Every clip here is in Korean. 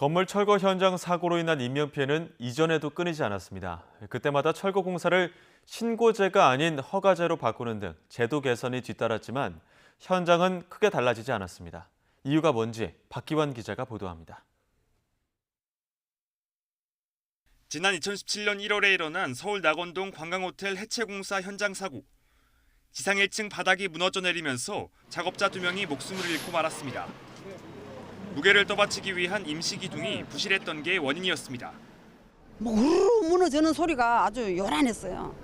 건물 철거 현장 사고로 인한 인명피해는 이전에도 끊이지 않았습니다. 그때마다 철거 공사를 신고제가 아닌 허가제로 바꾸는 등 제도 개선이 뒤따랐지만 현장은 크게 달라지지 않았습니다. 이유가 뭔지 박기환 기자가 보도합니다. 지난 2017년 1월에 일어난 서울 낙원동 관광호텔 해체 공사 현장 사고. 지상 1층 바닥이 무너져 내리면서 작업자 2명이 목숨을 잃고 말았습니다. 무게를 떠받치기 위한 임시 기둥이 부실했던 게 원인이었습니다. 우르르 무너지는 소리가 아주 요란했어요.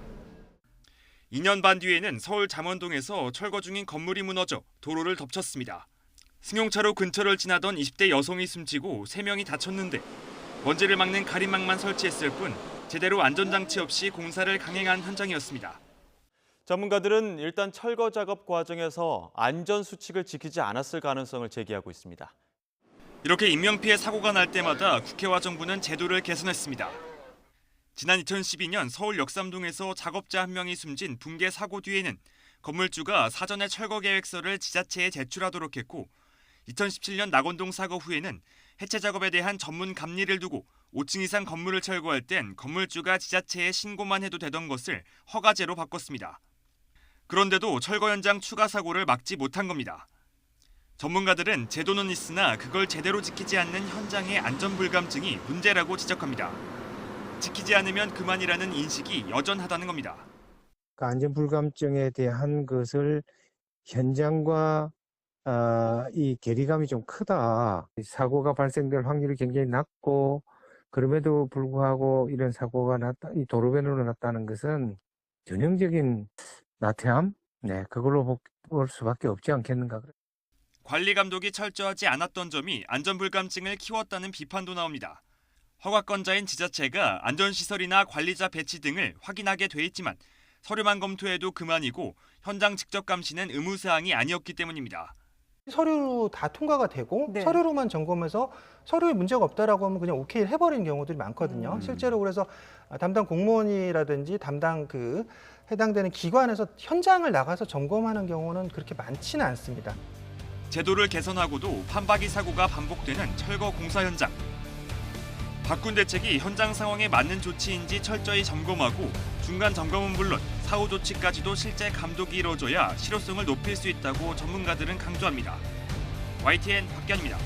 2년 반 뒤에는 서울 잠원동에서 철거 중인 건물이 무너져 도로를 덮쳤습니다. 승용차로 근처를 지나던 20대 여성이 숨지고 3명이 다쳤는데 먼지를 막는 가림막만 설치했을 뿐 제대로 안전장치 없이 공사를 강행한 현장이었습니다. 전문가들은 일단 철거 작업 과정에서 안전 수칙을 지키지 않았을 가능성을 제기하고 있습니다. 이렇게 인명피해 사고가 날 때마다 국회와 정부는 제도를 개선했습니다. 지난 2012년 서울 역삼동에서 작업자 1명이 숨진 붕괴 사고 뒤에는 건물주가 사전에 철거 계획서를 지자체에 제출하도록 했고 2017년 낙원동 사고 후에는 해체 작업에 대한 전문 감리를 두고 5층 이상 건물을 철거할 땐 건물주가 지자체에 신고만 해도 되던 것을 허가제로 바꿨습니다. 그런데도 철거 현장 추가 사고를 막지 못한 겁니다. 전문가들은 제도는 있으나 그걸 제대로 지키지 않는 현장의 안전불감증이 문제라고 지적합니다. 지키지 않으면 그만이라는 인식이 여전하다는 겁니다. 안전불감증에 대한 것을 현장과 이 괴리감이 좀 크다. 사고가 발생될 확률이 굉장히 낮고 그럼에도 불구하고 이런 사고가 이 도로변으로 났다는 것은 전형적인 나태함? 그걸로 볼 수밖에 없지 않겠는가. 관리 감독이 철저하지 않았던 점이 안전불감증을 키웠다는 비판도 나옵니다. 허가권자인 지자체가 안전시설이나 관리자 배치 등을 확인하게 돼 있지만 서류만 검토해도 그만이고 현장 직접 감시는 의무사항이 아니었기 때문입니다. 서류로 다 통과가 되고 서류로만 점검해서 서류에 문제가 없다라고 하면 그냥 오케이를 해버리는 경우들이 많거든요. 실제로 그래서 담당 공무원이라든지 담당 해당되는 기관에서 현장을 나가서 점검하는 경우는 그렇게 많지는 않습니다. 제도를 개선하고도 판박이 사고가 반복되는 철거 공사 현장. 바꾼 대책이 현장 상황에 맞는 조치인지 철저히 점검하고 중간 점검은 물론 사후 조치까지도 실제 감독이 이뤄져야 실효성을 높일 수 있다고 전문가들은 강조합니다. YTN 박기환입니다.